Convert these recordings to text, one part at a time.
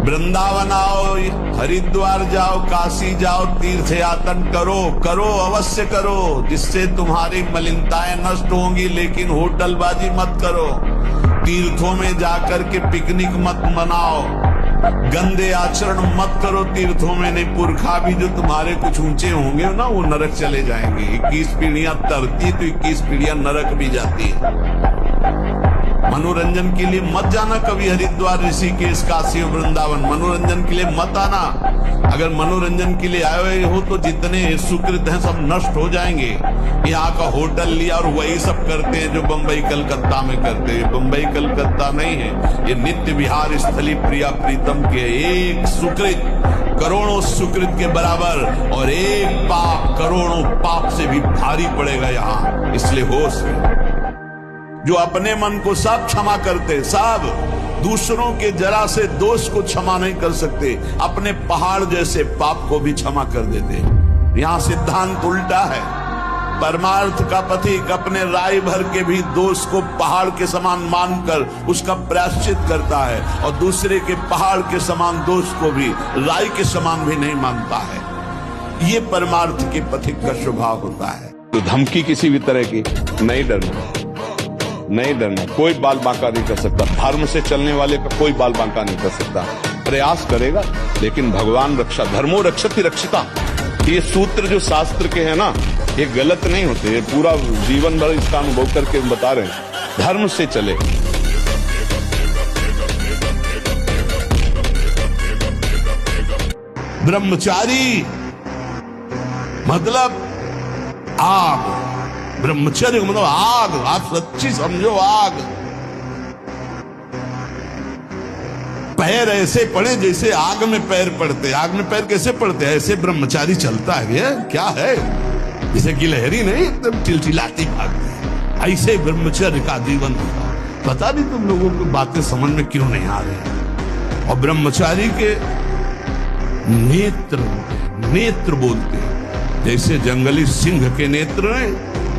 वृंदावन आओ, हरिद्वार जाओ, काशी जाओ, तीर्थ यातन करो, करो अवश्य करो, जिससे तुम्हारी मलिनताएं नष्ट होंगी। लेकिन होटलबाजी मत करो, तीर्थों में जाकर के पिकनिक मत मनाओ, गंदे आचरण मत करो तीर्थों में। नहीं, पुरखा भी जो तुम्हारे कुछ ऊंचे होंगे ना, वो नरक चले जाएंगे। 21 पीढ़ियां तरती तो 21 पीढ़ियां नरक भी जाती है। मनोरंजन के लिए मत जाना कभी हरिद्वार, ऋषिकेश, काशी और वृंदावन। मनोरंजन के लिए मत आना। अगर मनोरंजन के लिए आए हुए हो तो जितने सुकृत हैं सब नष्ट हो जाएंगे। यहाँ का होटल लिया और वही सब करते हैं जो बंबई कलकत्ता में करते हैं। बंबई कलकत्ता नहीं है, ये नित्य विहार स्थली प्रिया प्रीतम के। एक सुकृत करोड़ों सुकृत के बराबर, और एक पाप करोड़ों पाप से भी भारी पड़ेगा यहाँ। इसलिए होश है। जो अपने मन को सब क्षमा करते, सब दूसरों के जरा से दोष को क्षमा नहीं कर सकते, अपने पहाड़ जैसे पाप को भी क्षमा कर देते। यहाँ सिद्धांत उल्टा है। परमार्थ का पथिक अपने राय भर के भी दोष को पहाड़ के समान मानकर उसका प्रायश्चित करता है, और दूसरे के पहाड़ के समान दोष को भी राय के समान भी नहीं मानता है। ये परमार्थ के पथिक का स्वभाव होता है। तो धमकी किसी भी तरह की नहीं डरना, नहीं डरना। कोई बाल बांका नहीं कर सकता। धर्म से चलने वाले का कोई बाल बांका नहीं कर सकता। प्रयास करेगा, लेकिन भगवान रक्षा, धर्मो रक्षति रक्षिता, ये सूत्र जो शास्त्र के हैं ना, ये गलत नहीं होते। ये पूरा जीवन भर इसका अनुभव करके बता रहे हैं। धर्म से चले। ब्रह्मचारी मतलब आग, ब्रह्मचर्य मतलब आग। आप सच्ची समझो, आग। पैर ऐसे पड़े जैसे आग में पैर पड़ते। आग में पैर कैसे पड़ते? ऐसे ब्रह्मचारी चलता है। ये क्या है? जैसे गिलहरी नहीं एकदम चिलचिलाती भागती है, ऐसे ब्रह्मचर्य का जीवन होता। पता नहीं तुम लोगों को बातें समझ में क्यों नहीं आ रही। और ब्रह्मचारी के नेत्र बोलते हैं। जैसे जंगली सिंह के नेत्र हैं,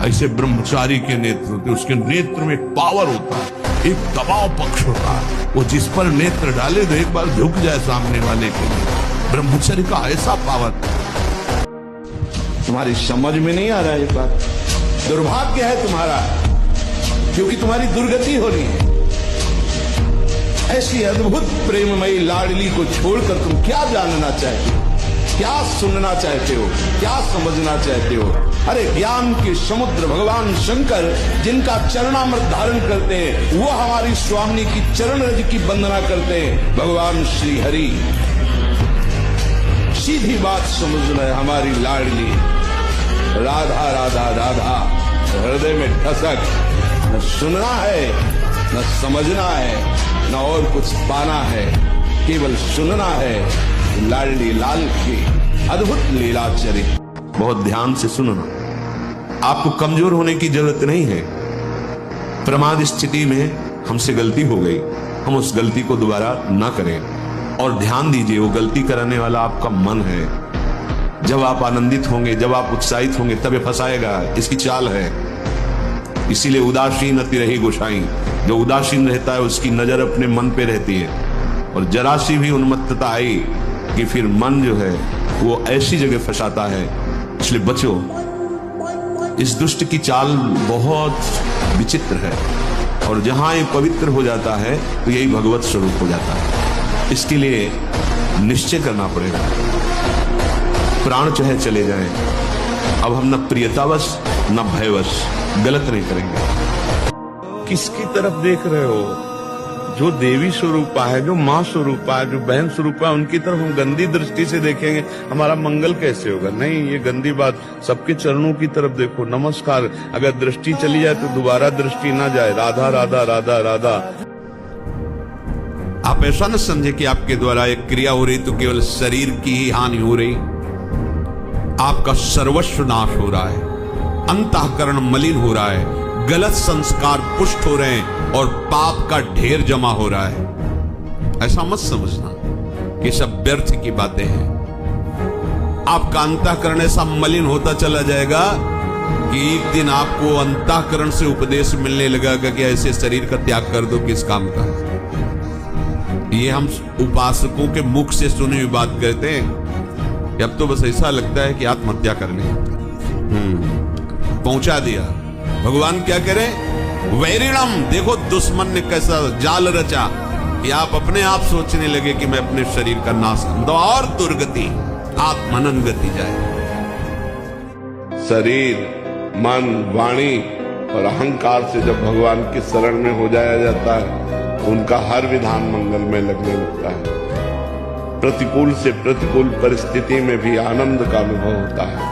ऐसे ब्रह्मचारी के नेत्र होते। उसके नेत्र में पावर होता है, एक दबाव पक्ष होता है। वो जिस पर नेत्र डाले तो एक बार झुक जाए सामने वाले के लिए। ब्रह्मचर्य का ऐसा पावर। तुम्हारी समझ में नहीं आ रहा है ये बात। दुर्भाग्य है तुम्हारा, क्योंकि तुम्हारी दुर्गति हो रही है। ऐसी अद्भुत प्रेममयी लाडली को छोड़कर तुम क्या जानना चाहते हो, क्या सुनना चाहते हो, क्या समझना चाहते हो? अरे ज्ञान के समुद्र भगवान शंकर जिनका चरणामृत धारण करते हैं, वो हमारी स्वामी की चरण रज की वंदना करते हैं। भगवान श्री हरि। सीधी बात समझना है हमारी लाडली। राधा राधा राधा हृदय में ठसक। न सुनना है, न समझना है, न और कुछ पाना है, केवल सुनना है लाडली लाल की अद्भुत लीला चरित। बहुत ध्यान से सुनना। आपको कमजोर होने की जरूरत नहीं है। प्रमाद स्थिति में हमसे गलती हो गई, हम उस गलती को दोबारा ना करें। और ध्यान दीजिए, वो गलती कराने वाला आपका मन है। जब आप आनंदित होंगे, जब आप उत्साहित होंगे, तब ये फंसाएगा। इसकी चाल है। इसीलिए उदासीन अति रही गोसाई। जो उदासीन रहता है उसकी नजर अपने मन पे रहती है, और जरा सी भी उन्मत्तता आई कि फिर मन जो है वो ऐसी जगह फंसाता है। इसलिए बचो। इस दुष्ट की चाल बहुत विचित्र है, और जहां ये पवित्र हो जाता है तो यही भगवत स्वरूप हो जाता है। इसके लिए निश्चय करना पड़ेगा। प्राण चाहे चले जाएं, अब हम न प्रियतावश न भयवश गलत नहीं करेंगे। किसकी तरफ देख रहे हो? जो देवी स्वरूपा है, जो माँ स्वरूपा है, जो बहन स्वरूपा है, उनकी तरफ हम गंदी दृष्टि से देखेंगे, हमारा मंगल कैसे होगा? नहीं, ये गंदी बात। सबके चरणों की तरफ देखो, नमस्कार। अगर दृष्टि चली जाए तो दोबारा दृष्टि ना जाए। राधा राधा राधा राधा। आप ऐसा न समझे कि आपके द्वारा एक क्रिया हो रही तो केवल शरीर की ही हानि हो रही। आपका सर्वस्व नाश हो रहा है, अंतःकरण मलिन हो रहा है, गलत संस्कार पुष्ट हो रहे हैं, और पाप का ढेर जमा हो रहा है। ऐसा मत समझना कि सब व्यर्थ की बातें हैं। आपका अंतःकरण ऐसा मलिन होता चला जाएगा कि एक दिन आपको अंतःकरण से उपदेश मिलने लगेगा कि ऐसे शरीर का त्याग कर दो, किस काम का। ये हम उपासकों के मुख से सुनी हुई बात कहते हैं कि अब तो बस ऐसा लगता है कि आत्महत्या करनी। पहुंचा दिया। भगवान क्या करें? वैरिणम, देखो दुश्मन ने कैसा जाल रचा कि आप अपने आप सोचने लगे कि मैं अपने शरीर का नाश कर दो, और दुर्गति आत्मनन गति जाए। शरीर, मन, वाणी और अहंकार से जब भगवान की शरण में हो जाया जाता है, उनका हर विधान मंगल में लगने लगता है। प्रतिकूल से प्रतिकूल परिस्थिति में भी आनंद का अनुभव होता है,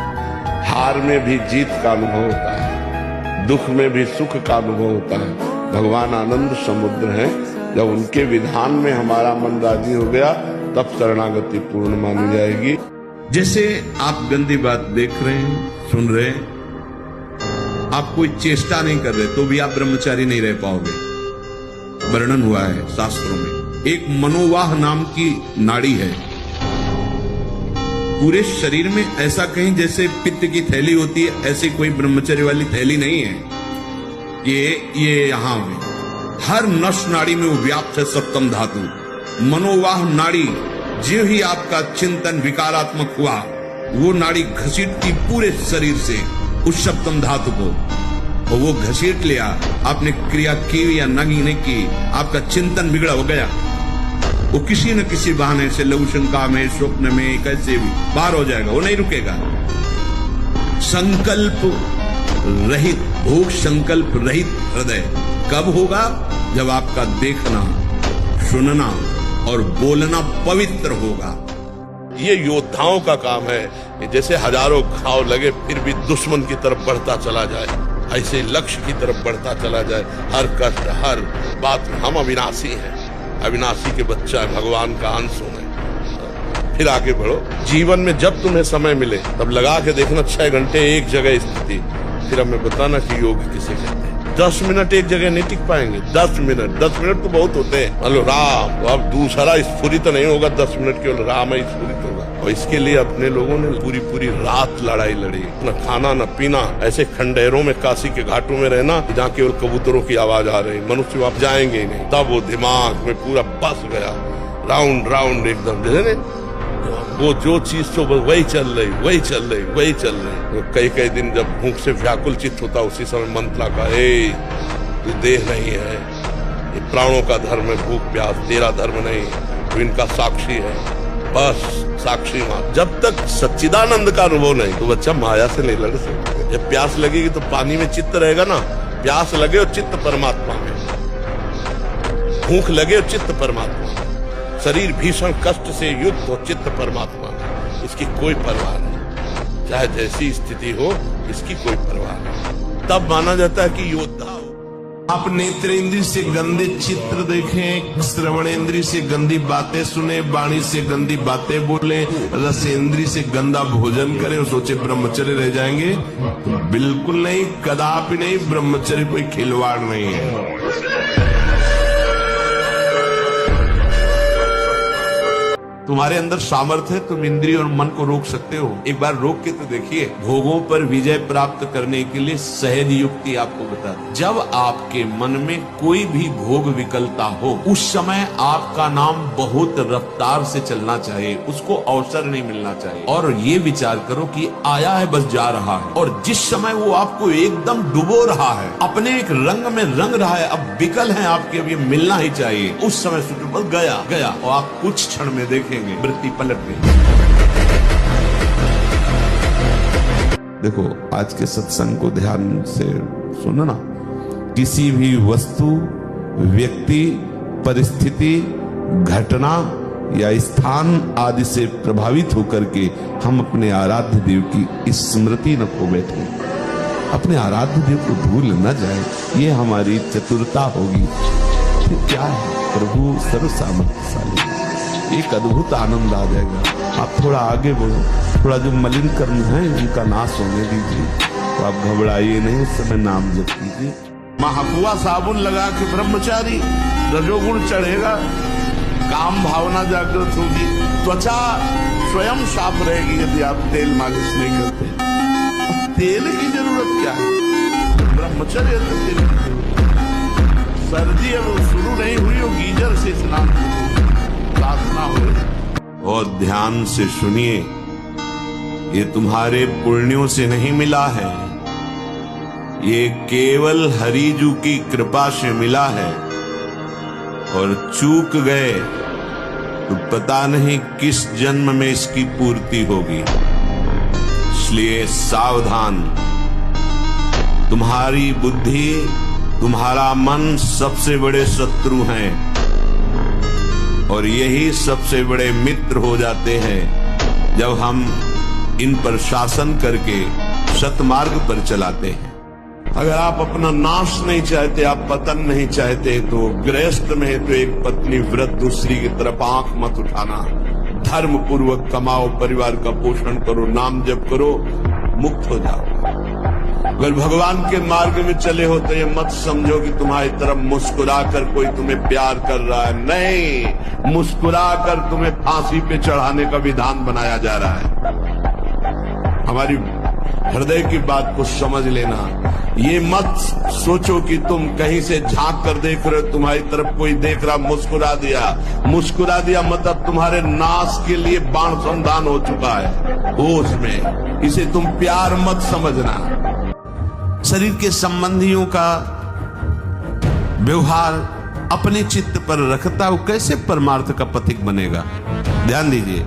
हार में भी जीत का अनुभव होता है, दुख में भी सुख का अनुभव होता है। भगवान आनंद समुद्र है। जब उनके विधान में हमारा मन राजी हो गया, तब शरणागति पूर्ण मानी जाएगी। जैसे आप गंदी बात देख रहे हैं, सुन रहे हैं, आप कोई चेष्टा नहीं कर रहे, तो भी आप ब्रह्मचारी नहीं रह पाओगे। वर्णन हुआ है शास्त्रों में। एक मनोवाह नाम की नाड़ी है पूरे शरीर में, ऐसा कहीं जैसे पित्त की थैली होती है, ऐसी कोई ब्रह्मचर्य वाली थैली नहीं है। ये यहां में हर नस नाड़ी में वो व्याप्त है सप्तम धातु। मनोवाह नाड़ी, जो ही आपका चिंतन विकारात्मक हुआ, वो नाड़ी घसीटती पूरे शरीर से उस सप्तम धातु को, और वो घसीट लिया। आपने क्रिया की या नहीं की, आपका चिंतन बिगड़ा हो गया, वो किसी न किसी बहाने से लघु शंका में, स्वप्न में, कैसे भी बाहर हो जाएगा, वो नहीं रुकेगा। संकल्प रहित, भोग संकल्प रहित हृदय कब होगा? जब आपका देखना, सुनना और बोलना पवित्र होगा। ये योद्धाओं का काम है कि जैसे हजारों घाव लगे फिर भी दुश्मन की तरफ बढ़ता चला जाए, ऐसे लक्ष्य की तरफ बढ़ता चला जाए। हर कष्ट, हर बात, हम अविनाशी हैं, अविनाशी के बच्चा है, भगवान का अंश हूं। फिर आगे बढ़ो। जीवन में जब तुम्हें समय मिले तब लगा के देखना 6 घंटे एक जगह स्थिति, फिर हमें बताना कि योग किसे कहते हैं। 10 मिनट एक जगह नहीं टिक पाएंगे। 10 मिनट तो बहुत होते हैं। मान लो राम, तो अब दूसरा स्फुरित नहीं होगा, 10 मिनट केवल राम ही स्फुरित होगा। और इसके लिए अपने लोगों ने पूरी रात लड़ाई लड़ी, न खाना न पीना, ऐसे खंडेरों में, काशी के घाटों में रहना जहाँ केवल कबूतरों की आवाज आ रही, मनुष्य वहां जाएंगे ही नहीं। तब वो दिमाग में पूरा बस गया, राउंड एकदम, जैसे वो जो चीज तो वही चल रही। कई दिन जब भूख से व्याकुल चित्त होता, उसी समय मंत्रा का, तू देह नहीं है, ये प्राणों का धर्म है, भूख प्यास, तेरा धर्म नहीं, तो इनका साक्षी है, बस साक्षी मां। जब तक सच्चिदानंद का अनुभव नहीं, तो बच्चा माया से नहीं लड़ सकता। जब प्यास लगेगी तो पानी में चित्त रहेगा ना, प्यास लगे और चित्त परमात्मा में, भूख लगे और चित्त परमात्मा में, शरीर भीषण कष्ट से युक्त हो, चित्त परमात्मा में, इसकी कोई परवाह नहीं। चाहे जैसी स्थिति हो, इसकी कोई परवाह नहीं। तब माना जाता है कि योद्धा हो। आप नेत्रेंद्रिय से गंदे चित्र देखें, श्रवणेंद्रिय से गंदी बातें सुने, वाणी से गंदी बातें बोले, रसेंद्रिय से गंदा भोजन करें और सोचे ब्रह्मचर्य रह जाएंगे, तो बिल्कुल नहीं, कदापि नहीं। ब्रह्मचर्य कोई खिलवाड़ नहीं है। तुम्हारे अंदर सामर्थ्य है, तुम इंद्रिय और मन को रोक सकते हो। एक बार रोक के तो देखिए। भोगों पर विजय प्राप्त करने के लिए सहज युक्ति आपको बता, जब आपके मन में कोई भी भोग विकलता हो, उस समय आपका नाम बहुत रफ्तार से चलना चाहिए, उसको अवसर नहीं मिलना चाहिए। और ये विचार करो कि आया है बस जा रहा है, और जिस समय वो आपको एकदम डुबो रहा है, अपने एक रंग में रंग रहा है, अब विकल है आपके, अब ये मिलना ही चाहिए, उस समय सोचो बस गया, और आप कुछ क्षण में देखेंगे वृत्ति पलट गई। देखो, आज के सत्संग को ध्यान से सुनना। किसी भी वस्तु, व्यक्ति, परिस्थिति, घटना या स्थान आदि से प्रभावित होकर के हम अपने आराध्य देव की स्मृति न खो बैठे, अपने आराध्य देव को भूल न जाए, ये हमारी चतुरता होगी। फिर क्या है, प्रभु सर्व सामर्थ्यशाली, एक अद्भुत आनंद आ जाएगा। आप थोड़ा आगे बढ़ो, थोड़ा जो मलिन कर्म है उनका नाश होने दीजिए, तो आप घबराइए नहीं, उस समय नाम जप कीजिए। महापुआ साबुन लगा के ब्रह्मचारी, रजोगुण चढ़ेगा, काम भावना जागृत होगी, त्वचा स्वयं साफ रहेगी यदि आप तेल मालिश नहीं करते। तेल की जरूरत क्या है? ब्रह्मचर्य तेल की जरूरत। सर्दी अब शुरू नहीं हुई हो, गीजर से स्नान साधना हो। और ध्यान से सुनिए, ये तुम्हारे पुण्यों से नहीं मिला है, ये केवल हरिजू की कृपा से मिला है। और चूक गए तो पता नहीं किस जन्म में इसकी पूर्ति होगी। इसलिए सावधान, तुम्हारी बुद्धि, तुम्हारा मन सबसे बड़े शत्रु हैं और यही सबसे बड़े मित्र हो जाते हैं जब हम इन पर शासन करके सतमार्ग पर चलाते हैं। अगर आप अपना नाश नहीं चाहते, आप पतन नहीं चाहते, तो गृहस्थ में है तो एक पत्नी व्रत, दूसरी की तरफ आंख मत उठाना। धर्म पूर्वक कमाओ, परिवार का पोषण करो, नाम जप करो, मुक्त हो जाओ। अगर भगवान के मार्ग में चले हो तो ये मत समझो कि तुम्हारी तरफ मुस्कुरा कर कोई तुम्हें प्यार कर रहा है। नहीं, मुस्कुरा कर तुम्हें फांसी पे चढ़ाने का विधान बनाया जा रहा है। हमारी हृदय की बात को समझ लेना। ये मत सोचो कि तुम कहीं से झांक कर देख रहे हो, तुम्हारी तरफ कोई देख रहा, मुस्कुरा दिया मतलब तुम्हारे नाश के लिए बाण संधान हो चुका है होश में। इसे तुम प्यार मत समझना। शरीर के संबंधियों का व्यवहार अपने चित्त पर रखता वो कैसे परमार्थ का पथिक बनेगा। ध्यान दीजिए,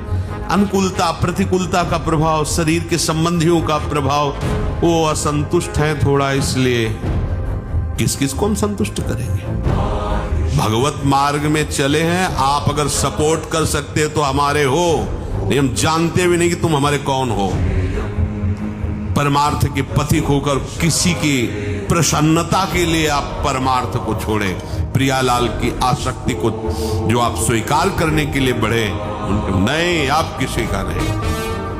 अनुकूलता प्रतिकूलता का प्रभाव, शरीर के संबंधियों का प्रभाव, वो असंतुष्ट है थोड़ा, इसलिए किस किस को हम संतुष्ट करेंगे। भगवत मार्ग में चले हैं, आप अगर सपोर्ट कर सकते हैं तो हमारे हो, नहीं हम जानते भी नहीं कि तुम हमारे कौन हो। परमार्थ के पथिक होकर किसी की प्रसन्नता के लिए आप परमार्थ को छोड़े, प्रियालाल की आसक्ति को जो आप स्वीकार करने के लिए बढ़े, नहीं, आप किसी का नहीं।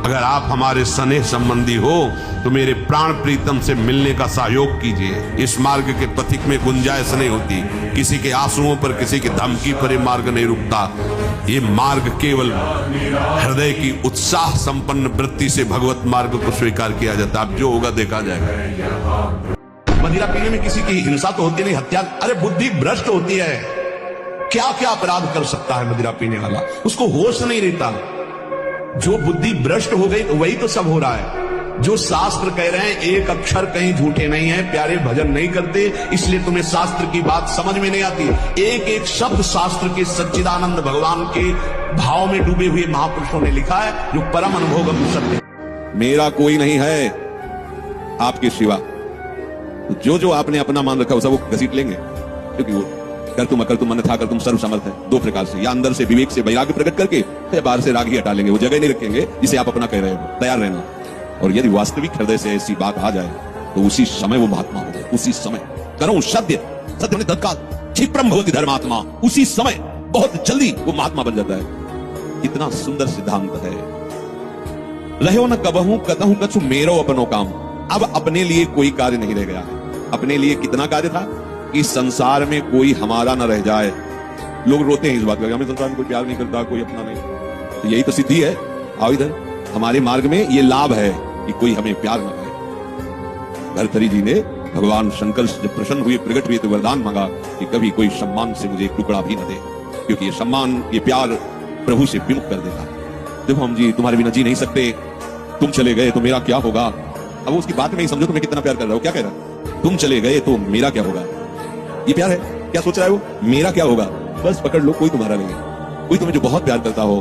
अगर आप हमारे स्नेह संबंधी हो तो मेरे प्राण प्रीतम से मिलने का सहयोग कीजिए। इस मार्ग के पथिक में गुंजाइश नहीं होती, किसी के आंसुओं पर, किसी की धमकी पर ये मार्ग नहीं रुकता। ये मार्ग केवल हृदय की उत्साह संपन्न वृत्ति से भगवत मार्ग को स्वीकार किया जाता है। अब जो होगा देखा जाएगा। मदिरा पीने में किसी की हिंसा तो होती नहीं, हत्या, अरे बुद्धि भ्रष्ट होती है। क्या क्या अपराध कर सकता है मदिरा पीने वाला, उसको होश नहीं रहता। जो बुद्धि भ्रष्ट हो गई वही तो सब हो रहा है। जो शास्त्र कह रहे हैं एक अक्षर कहीं झूठे नहीं है, प्यारे भजन नहीं करते, इसलिए तुम्हें शास्त्र की बात समझ में नहीं आती। एक एक शब्द शास्त्र के सच्चिदानंद भगवान के भाव में डूबे हुए महापुरुषों ने लिखा है, जो परम अनुभवगम सत्य। मेरा कोई नहीं है आपके सिवा। जो जो आपने अपना मान रखा उसे वो घसीट लेंगे, क्योंकि वो कर तुम अकर तुम अन्यथा कर तुम सर्व समर्थ है। दो प्रकार से, या अंदर से विवेक से वैराग्य प्रकट करके, या बाहर से राग ही हटा लेंगे। वो जगह नहीं रखेंगे जिसे आप अपना कह रहे हो। तैयार रहना। और यदि वास्तविक हृदय से ऐसी बात आ जाए तो उसी समय वो महात्मा हो जाए। उसी समय करो सत्य, सत्य ने तत्काल क्षिप्रम भवति धर्मात्मा, उसी समय बहुत जल्दी वो महात्मा बन जाता है। कितना सुंदर सिद्धांत है। रहो न कबहू कतहू कछु मेरो अपनो काम। अब अपने लिए कोई कार्य नहीं रह गया है। अपने लिए कितना कार्य था कि संसार में कोई हमारा न रह जाए। लोग रोते हैं इस बात का, हमें संसार में कोई प्यार नहीं करता, कोई अपना नहीं। तो यही तो सिद्धि है। आओ इधर, हमारे मार्ग में ये लाभ है कि कोई हमें प्यार न करे। भर्तृहरि जी ने भगवान शंकर से जब प्रसन्न हुए, प्रकट हुए, तो वरदान मांगा कि कभी कोई सम्मान से मुझे एक टुकड़ा भी न दे, क्योंकि ये सम्मान, ये प्यार प्रभु से विमुख कर देता है। देखो हम जी तुम्हारे बिना जी नहीं सकते, तुम चले गए तो मेरा क्या होगा। अब उसकी बात में ही समझो तुम्हें कितना प्यार कर रहा हो। क्या कह रहा है, तुम चले गए तो मेरा क्या होगा। ये प्यार है। क्या सोच रहा है वो, मेरा क्या होगा। बस पकड़ लो, कोई तुम्हारा नहीं है। कोई तुम्हें जो बहुत प्यार करता हो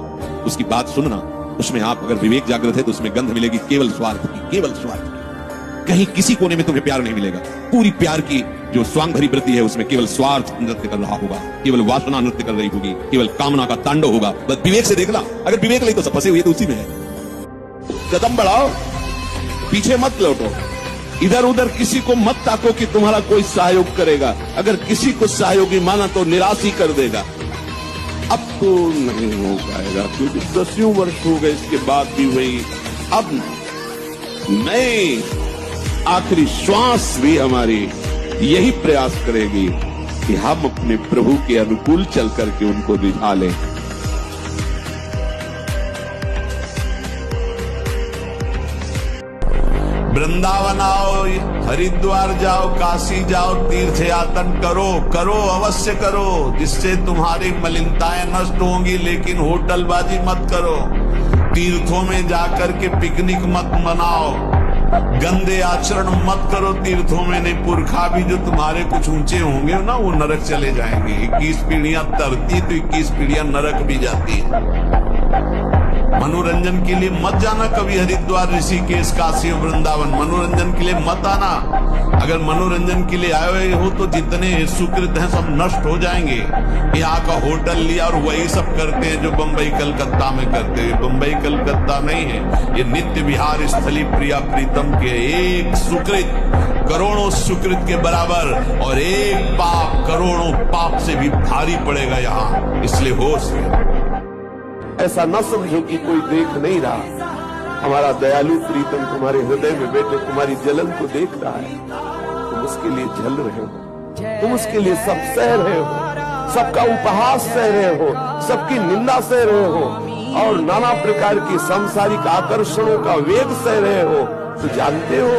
उसकी बात सुनना, उसमें आप अगर विवेक जागृत है तो उसमें गंध मिलेगी केवल स्वार्थ की, केवल स्वार्थ की। कहीं किसी कोने में तुम्हें प्यार नहीं मिलेगा। पूरी प्यार की जो स्वांग भरी वृत्ति है उसमें केवल स्वार्थ नृत्य कर रहा होगा, केवल वासना नृत्य कर रही होगी, केवल कामना का तांडव होगा। बस विवेक से देखना। अगर विवेक नहीं तो सब फंसे हुए तो उसी में है। कदम बढ़ाओ, पीछे मत लौटो, इधर उधर किसी को मत ताको कि तुम्हारा कोई सहयोग करेगा। अगर किसी को सहयोगी माना तो निराश ही कर देगा। अब तो नहीं हो पाएगा, क्योंकि 10 वर्ष हो गए, इसके बाद भी वही। अब नहीं, आखिरी श्वास भी हमारी यही प्रयास करेगी कि हम अपने प्रभु के अनुकूल चल करके उनको रिझा लें। वृंदावन आओ, हरिद्वार जाओ, काशी जाओ, तीर्थ यातन करो, करो अवश्य करो, जिससे तुम्हारी मलिनताएं नष्ट होंगी, लेकिन होटलबाजी मत करो। तीर्थों में जाकर के पिकनिक मत मनाओ, गंदे आचरण मत करो तीर्थों में, नहीं पुरखा भी जो तुम्हारे कुछ ऊंचे होंगे ना वो नरक चले जाएंगे। 21 पीढ़ियां तरती तो 21 पीढ़ियां नरक भी जाती है। मनोरंजन के लिए मत जाना कभी हरिद्वार, ऋषिकेश, काशी और वृंदावन, मनोरंजन के लिए मत आना। अगर मनोरंजन के लिए आए हुए हो तो जितने सुकृत हैं सब नष्ट हो जाएंगे। यहाँ का होटल लिया और वही सब करते हैं जो बंबई कलकत्ता में करते हैं। बंबई कलकत्ता नहीं है, ये नित्य विहार स्थली प्रिया प्रीतम के एक सुकृत करोड़ों सुकृत के बराबर, और एक पाप करोड़ों पाप से भी भारी पड़ेगा यहाँ, इसलिए होश है। ऐसा न समझो कि कोई देख नहीं रहा। हमारा दयालु प्रीतम तुम्हारे हृदय में बैठे तुम्हारी जलन को देख रहा है। तुम उसके लिए जल रहे हो, तुम उसके लिए सब सह रहे हो, सबका उपहास सह रहे हो, सबकी निंदा सह रहे हो, और नाना प्रकार के सांसारिक आकर्षणों का वेग सह रहे हो। तो जानते हो,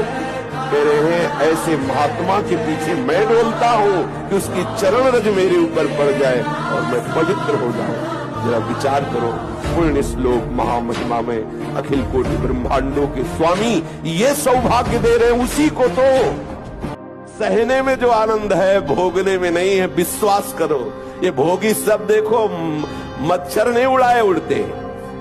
कह रहे हैं ऐसे महात्मा के पीछे मैं डोलता हूँ कि उसकी चरण रज मेरे ऊपर पड़ जाए और मैं पवित्र हो जाऊं। जरा विचार करो, पुण्य श्लोक महामहिमा में अखिल कोटि ब्रह्मांडों के स्वामी ये सौभाग्य दे रहे हैं उसी को। तो सहने में जो आनंद है भोगने में नहीं है, विश्वास करो। ये भोगी सब देखो मच्छर नहीं उड़ाए उड़ते,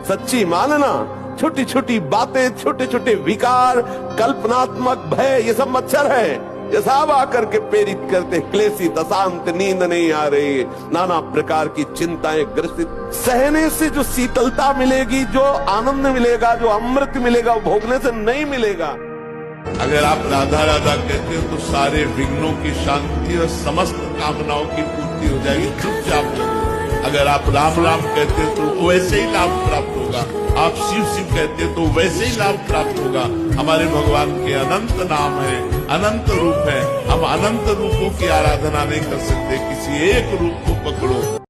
सच्ची मानना। छोटी छोटी बातें, छोटे छोटे विकार, कल्पनात्मक भय, ये सब मच्छर है। ये सब आकर के प्रेरित करते, क्लेशित अशांत, नींद नहीं आ रही, नाना प्रकार की चिंताएं ग्रसित। सहने से जो शीतलता मिलेगी, जो आनंद मिलेगा, जो अमृत मिलेगा, वो भोगने से नहीं मिलेगा। अगर आप राधा राधा कहते हो तो सारे विघ्नों की शांति और समस्त कामनाओं की पूर्ति हो जाएगी, चुपचाप हो। अगर आप राम राम कहते हो तो वैसे ही लाभ प्राप्त होगा। आप शिव शिव कहते हो तो वैसे ही लाभ प्राप्त होगा। हमारे भगवान के अनंत नाम है, अनंत रूप है। हम अनंत रूपों की आराधना नहीं कर सकते, किसी एक रूप को पकड़ो।